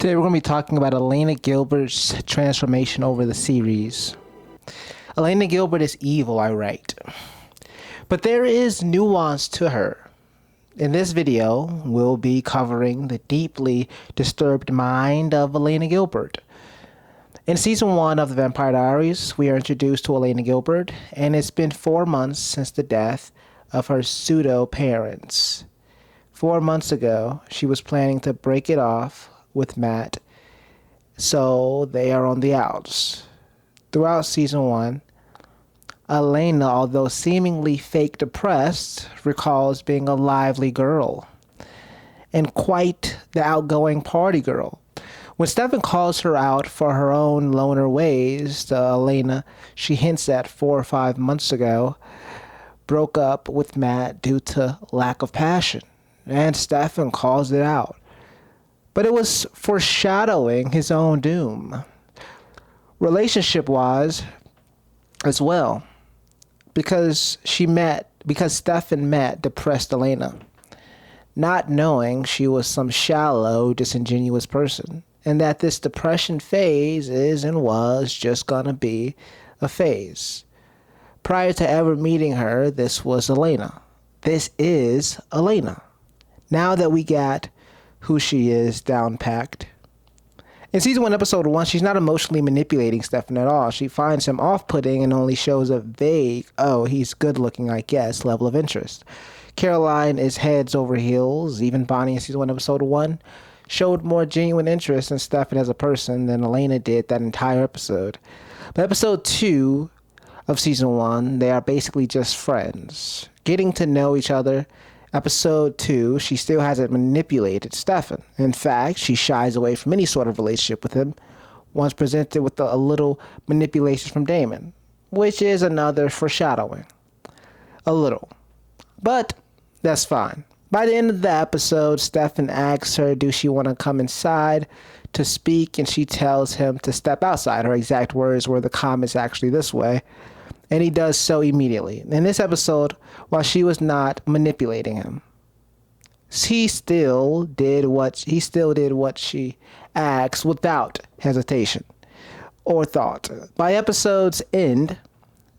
Today we're going to be talking about Elena Gilbert's transformation over the series. Elena Gilbert is evil, I write. But there is nuance to her. In this video, we'll be covering the deeply disturbed mind of Elena Gilbert. In season 1 of the Vampire Diaries, we are introduced to Elena Gilbert, and it's been 4 months since the death of her pseudo-parents. 4 months ago, she was planning to break it off with Matt, so they are on the outs. Throughout season 1, Elena, although seemingly fake depressed, recalls being a lively girl and quite the outgoing party girl. When Stefan calls her out for her own loner ways, the Elena she hints at 4 or 5 months ago broke up with Matt due to lack of passion, and Stefan calls it out. But it was foreshadowing his own doom, relationship-wise as well, because Stefan met depressed Elena, not knowing she was some shallow, disingenuous person, and that this depression phase is and was just gonna be a phase. Prior to ever meeting her, this was Elena. This is Elena. Now that we got who she is down packed. In season 1, episode 1, she's not emotionally manipulating Stefan at all. She finds him off-putting and only shows a vague, oh, he's good looking, I guess, level of interest. Caroline is heads over heels. Even Bonnie in season 1, episode 1 showed more genuine interest in Stefan as a person than Elena did that entire episode. But episode 2 of season 1, they are basically just friends, getting to know each other. Episode 2, she still hasn't manipulated Stefan. In fact, she shies away from any sort of relationship with him once presented with a little manipulation from Damon, which is another foreshadowing. A little. But that's fine. By the end of the episode, Stefan asks her, does she want to come inside to speak, and she tells him to step outside. Her exact words were the comments actually this way. And he does so immediately. In this episode, while she was not manipulating him, he still did what she asked without hesitation or thought. By episode's end,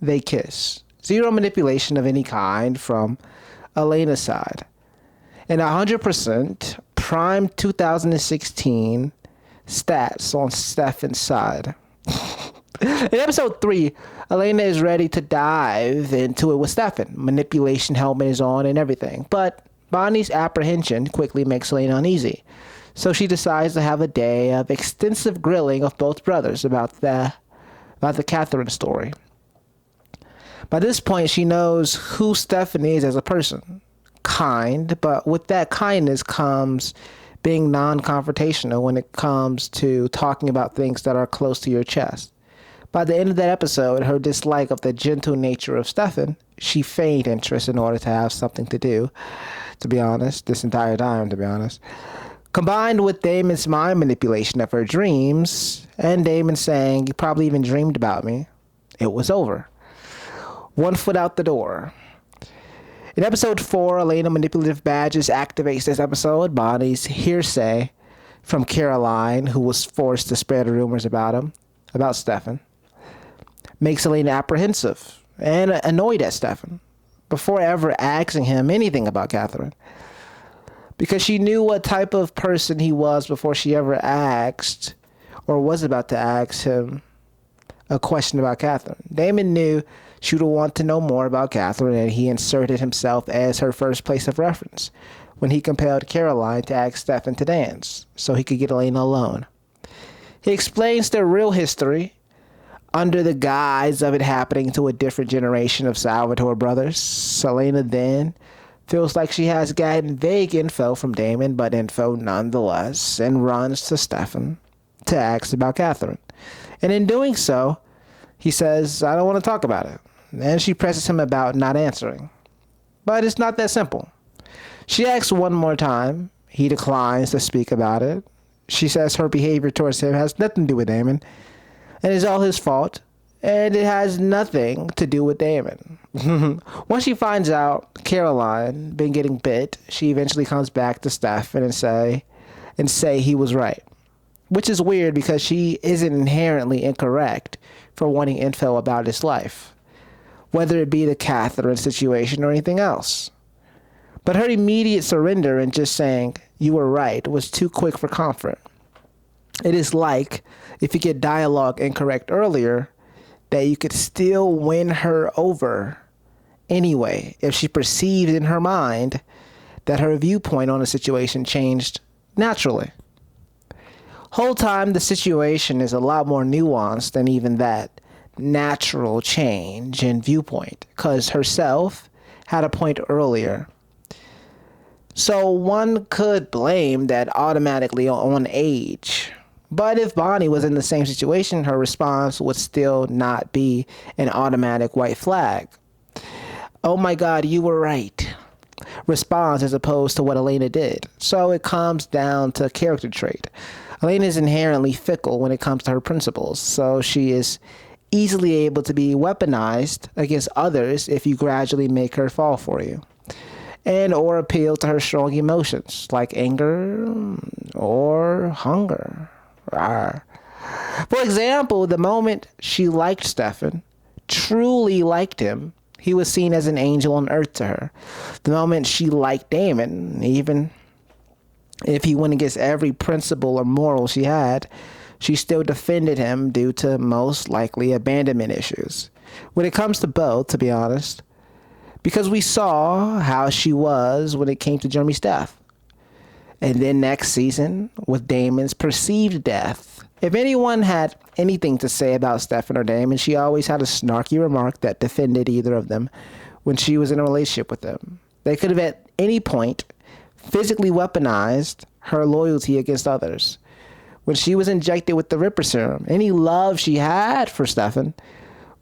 they kiss. Zero manipulation of any kind from Elena's side. And 100% prime 2016 stats on Stefan's side. In episode 3, Elena is ready to dive into it with Stefan. Manipulation helmet is on and everything. But Bonnie's apprehension quickly makes Elena uneasy. So she decides to have a day of extensive grilling of both brothers about the Catherine story. By this point, she knows who Stefan is as a person. Kind, but with that kindness comes being non-confrontational when it comes to talking about things that are close to your chest. By the end of that episode, her dislike of the gentle nature of Stefan, she feigned interest in order to have something to do, to be honest, this entire time, to be honest. Combined with Damon's mind manipulation of her dreams, and Damon saying, you probably even dreamed about me, it was over. 1 foot out the door. In episode 4, Elena manipulative badges activates this episode. Bonnie's hearsay from Caroline, who was forced to spread rumors about Stefan, makes Elena apprehensive and annoyed at Stefan before ever asking him anything about Catherine, because she knew what type of person he was before she ever asked or was about to ask him a question about Catherine. Damon knew she would want to know more about Catherine, and he inserted himself as her first place of reference when he compelled Caroline to ask Stefan to dance so he could get Elena alone. He explains their real history under the guise of it happening to a different generation of Salvatore brothers. Selena then feels like she has gotten vague info from Damon, but info nonetheless, and runs to Stefan to ask about Catherine. And in doing so, he says, I don't want to talk about it. And she presses him about not answering. But it's not that simple. She asks one more time. He declines to speak about it. She says her behavior towards him has nothing to do with Damon, and it's all his fault, and it has nothing to do with Damon. Once she finds out Caroline been getting bit, she eventually comes back to Stefan and say he was right. which is weird because she isn't inherently incorrect for wanting info about his life, whether it be the Catherine situation or anything else. But her immediate surrender and just saying, "You were right," was too quick for comfort. It is like if you get dialogue incorrect earlier, that you could still win her over anyway if she perceived in her mind that her viewpoint on the situation changed naturally. Whole time the situation is a lot more nuanced than even that natural change in viewpoint, because herself had a point earlier. So one could blame that automatically on age. But if Bonnie was in the same situation, her response would still not be an automatic white flag. "Oh my God, you were right" response, as opposed to what Elena did. So it comes down to a character trait. Elena is inherently fickle when it comes to her principles, so she is easily able to be weaponized against others if you gradually make her fall for you, and or appeal to her strong emotions like anger or hunger. For example, the moment she liked Stefan, truly liked him, he was seen as an angel on earth to her. The moment she liked Damon, even if he went against every principle or moral she had, she still defended him due to most likely abandonment issues. When it comes to both, to be honest, because we saw how she was when it came to Jeremy's death. And then next season, with Damon's perceived death. If anyone had anything to say about Stefan or Damon, she always had a snarky remark that defended either of them when she was in a relationship with them. They could have at any point physically weaponized her loyalty against others. When she was injected with the Ripper serum, any love she had for Stefan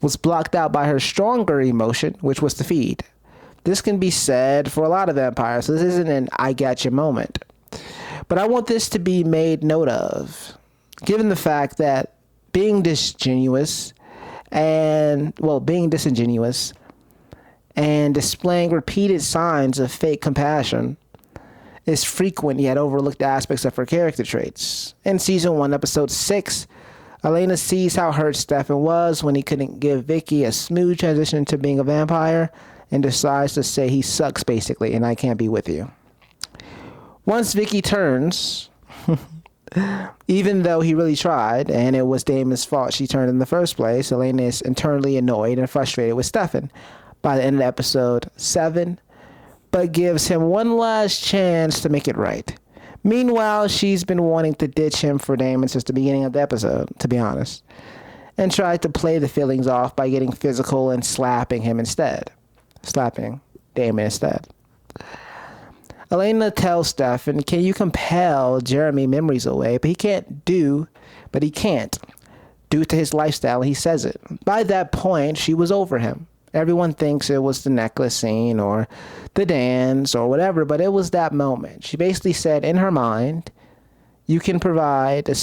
was blocked out by her stronger emotion, which was to feed. This can be said for a lot of vampires, so this isn't an "I got you" moment. But I want this to be made note of, given the fact that being disingenuous and displaying repeated signs of fake compassion is frequent yet overlooked aspects of her character traits. In season 1, episode 6, Elena sees how hurt Stefan was when he couldn't give Vicky a smooth transition to being a vampire and decides to say he sucks basically and I can't be with you. Once Vicky turns, even though he really tried, and it was Damon's fault she turned in the first place, Elena is internally annoyed and frustrated with Stefan by the end of episode 7, but gives him one last chance to make it right. Meanwhile, she's been wanting to ditch him for Damon since the beginning of the episode, to be honest, and tried to play the feelings off by getting physical and slapping Damon instead. Elena tells Stefan, "Can you compel Jeremy memories away?" But he can't due to his lifestyle. He says it. By that point, she was over him. Everyone thinks it was the necklace scene or the dance or whatever, but it was that moment. She basically said in her mind, you can't provide a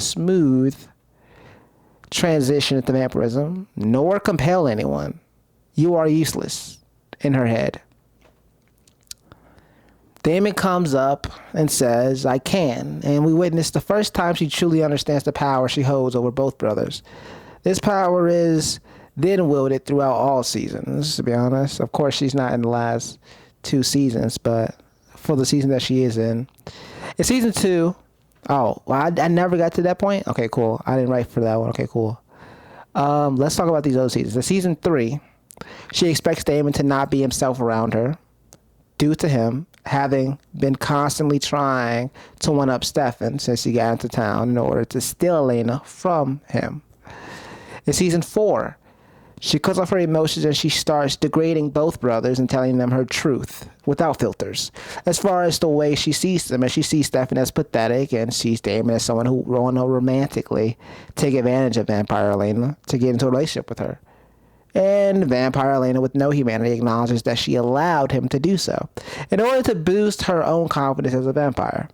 smooth transition into vampirism, nor compel anyone. You are useless, in her head. Damon comes up and says, "I can," and we witness the first time she truly understands the power she holds over both brothers. This power is then wielded throughout all seasons, to be honest. Of course, she's not in the last 2 seasons, but for the season that she is in. In season 2, I never got to that point? Okay, cool. I didn't write for that one. Okay, cool. Let's talk about these other seasons. In season 3, she expects Damon to not be himself around her, due to him having been constantly trying to one-up Stefan since he got into town in order to steal Elena from him. In season 4, she cuts off her emotions and she starts degrading both brothers and telling them her truth without filters. As far as the way she sees them, as she sees Stefan as pathetic and sees Damon as someone who want to romantically take advantage of Vampire Elena to get into a relationship with her. And Vampire Elena, with no humanity, acknowledges that she allowed him to do so in order to boost her own confidence as a vampire.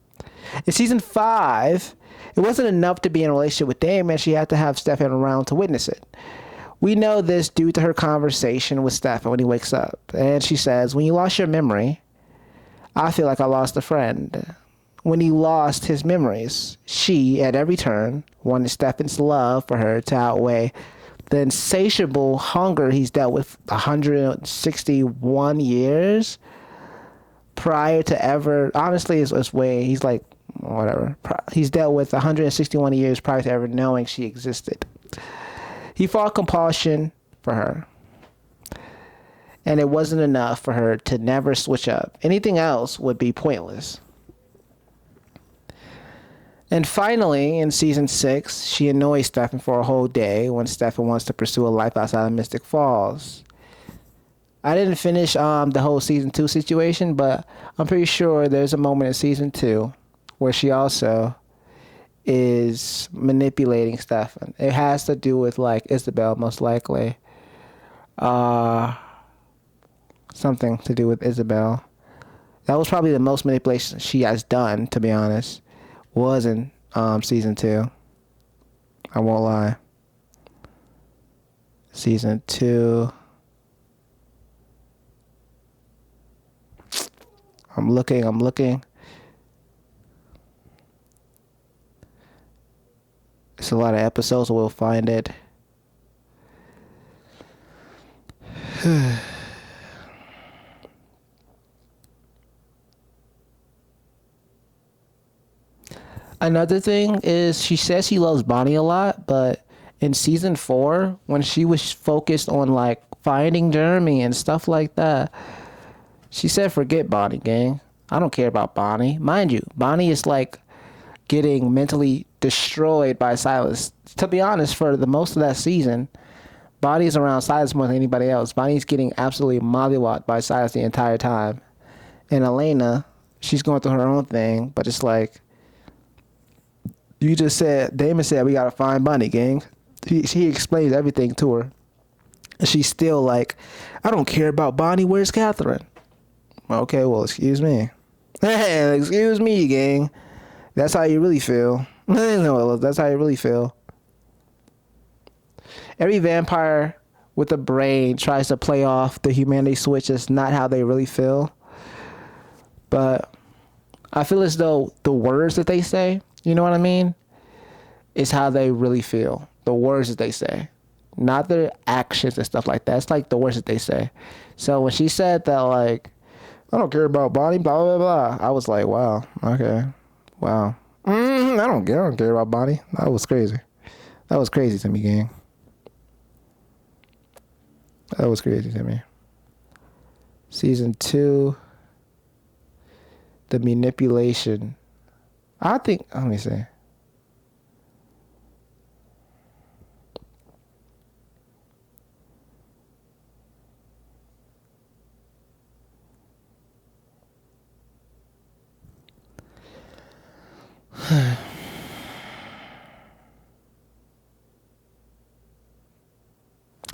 In season 5, it wasn't enough to be in a relationship with Damon. She had to have Stefan around to witness it. We know this due to her conversation with Stefan when he wakes up. And she says, "When you lost your memory, I feel like I lost a friend." when he lost his memories. She, at every turn, wanted Stefan's love for her to outweigh the insatiable hunger he's dealt with 161 years prior to ever. Honestly, it's way. He's like, whatever. He's dealt with 161 years prior to ever knowing she existed. He fought compulsion for her. And it wasn't enough for her to never switch up. Anything else would be pointless. And finally, in season 6, she annoys Stefan for a whole day when Stefan wants to pursue a life outside of Mystic Falls. I didn't finish the whole season 2 situation, but I'm pretty sure there's a moment in season 2 where she also is manipulating Stefan. It has to do with like Isabel, most likely. Something to do with Isabel. That was probably the most manipulation she has done, to be honest. Was in season 2. I won't lie. Season 2. I'm looking. It's a lot of episodes, so we'll find it. Another thing is she says she loves Bonnie a lot, but in season 4, when she was focused on like finding Jeremy and stuff like that, she said, "Forget Bonnie, gang. I don't care about Bonnie." Mind you, Bonnie is like getting mentally destroyed by Silas. To be honest, for the most of that season, Bonnie's around Silas more than anybody else. Bonnie's getting absolutely mollywopped by Silas the entire time. And Elena, she's going through her own thing, but it's like, you just said, Damon said, we gotta find Bonnie, gang. He explains everything to her. And she's still like, I don't care about Bonnie, where's Catherine? Okay, well, excuse me. Hey, excuse me, gang. That's how you really feel. No, that's how you really feel. Every vampire with a brain tries to play off the humanity switch as not how they really feel. But I feel as though the words that they say, you know what I mean, is how they really feel. The words that they say. Not their actions and stuff like that. It's like the words that they say. So when she said that, like, I don't care about Bonnie, blah, blah, blah, I was like, wow, okay, wow. I don't care about Bonnie. That was crazy. That was crazy to me, gang. That was crazy to me. Season 2, the manipulation. I think, let me see.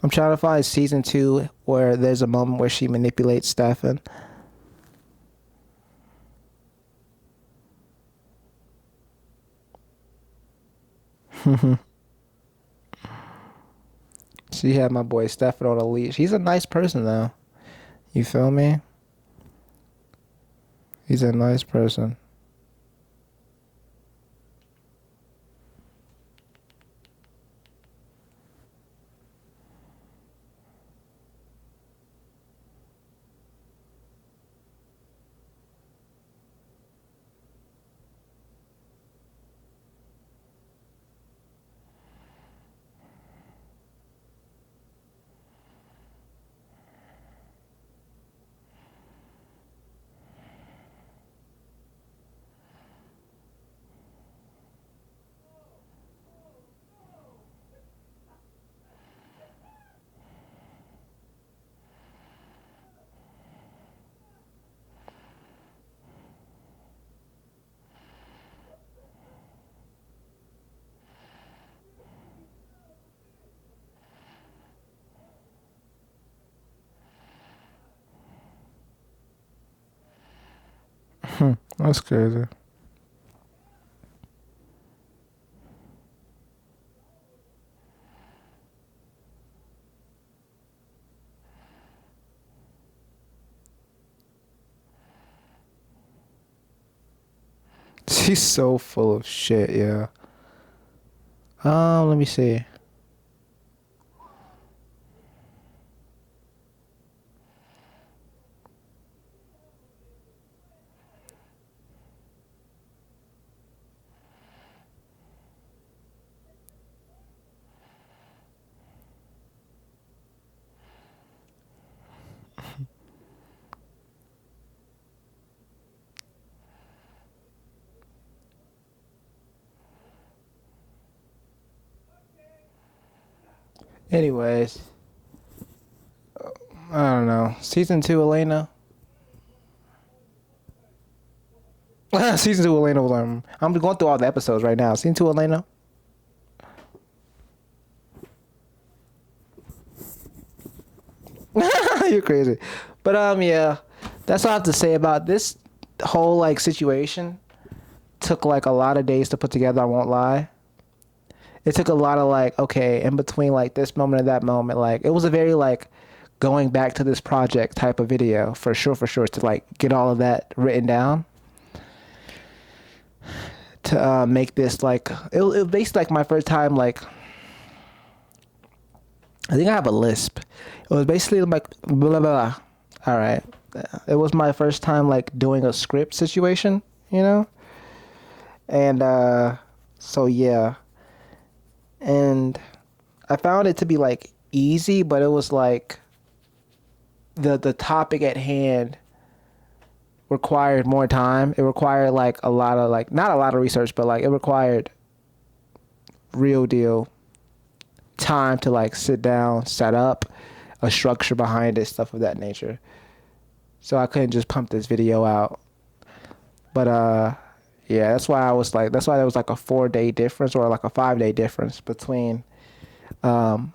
I'm trying to find season 2 where there's a moment where she manipulates Stefan. She had my boy Stefan on a leash. He's a nice person though. You feel me? He's a nice person. That's crazy. She's so full of shit, yeah. Let me see. Anyways, I don't know. Season two, Elena. Season two, Elena was I'm going through all the episodes right now. Season two, Elena. You're crazy. But yeah. That's all I have to say about this whole like situation. Took like a lot of days to put together, I won't lie. It took a lot of like, okay, in between like this moment and that moment, like it was a very like going back to this project type of video for sure to like get all of that written down to make this like it was basically like my first time like I think I have a lisp. It was basically like blah blah blah. All right, it was my first time like doing a script situation, you know, and so yeah, and I found it to be like easy, but it was like the topic at hand required more time. It required like a lot of like not a lot of research, but like it required real deal time to like sit down, set up a structure behind it, stuff of that nature. So I couldn't just pump this video out. But yeah, that's why I was like that's why there was like a 4 day difference or like a 5 day difference between um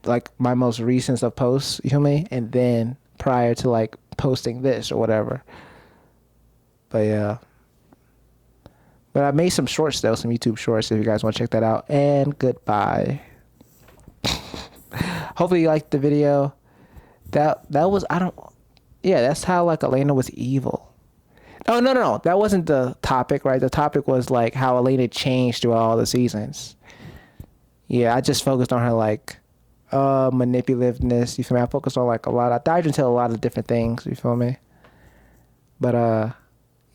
like my most recent of posts, you feel me? And then prior to like posting this or whatever. But yeah. But I made some shorts though, some YouTube shorts if you guys want to check that out. And goodbye. Hopefully you liked the video. That was I don't yeah, that's how like Elena was evil. Oh no. That wasn't the topic, right? The topic was like how Elena changed throughout all the seasons. Yeah, I just focused on her like manipulativeness, you feel me? I focused on like a lot. I dived into a lot of different things, you feel me? But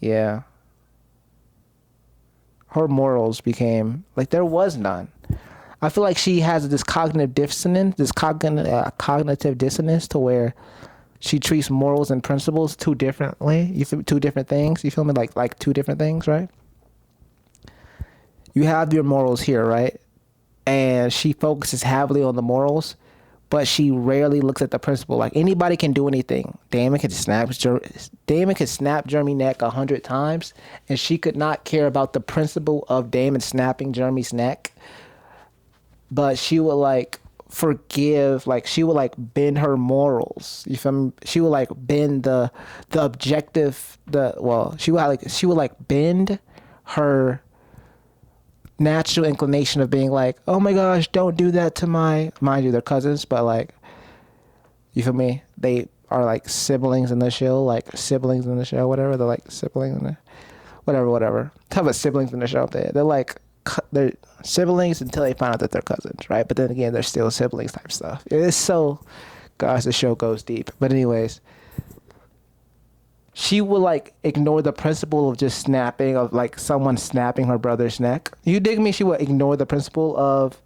yeah. Her morals became like there was none. I feel like she has this cognitive dissonance, cognitive dissonance to where she treats morals and principles too differently. You feel two different things. You feel me? Like two different things, right? You have your morals here, right? And she focuses heavily on the morals, but she rarely looks at the principle. Like anybody can do anything. Damon could snap Jeremy neck 100 times, and she could not care about the principle of Damon snapping Jeremy's neck. But she would like forgive, like she would like bend her morals. You feel me? She would like bend the objective. She would like bend her natural inclination of being like, oh my gosh, don't do that to my, mind you, they're cousins, but like, you feel me? They are like siblings in the show, whatever. They're like siblings in the, whatever. Talk about siblings in the show. They're like, they're siblings until they find out that they're cousins, right? But then again, they're still siblings type stuff. It's so, gosh, the show goes deep. But anyways, she would like ignore the principle of just snapping of like someone snapping her brother's neck. You dig me? She would ignore the principle of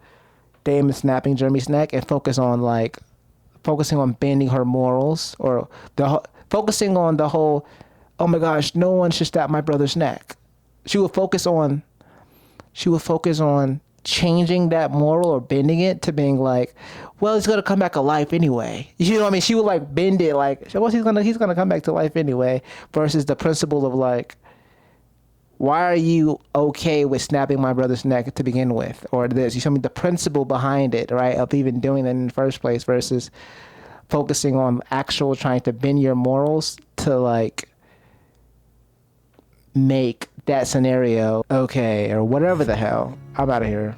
Damon snapping Jeremy's neck and focusing on bending her morals or focusing on the whole, oh my gosh, no one should stab my brother's neck. She would focus on changing that moral or bending it to being like, well, he's gonna come back alive anyway. You know what I mean? She would like bend it like, well, he's gonna come back to life anyway. Versus the principle of like, why are you okay with snapping my brother's neck to begin with, or this? You show me the principle behind it, right? Of even doing that in the first place. Versus focusing on actual trying to bend your morals to like make that scenario okay or whatever the hell. I'm out of here.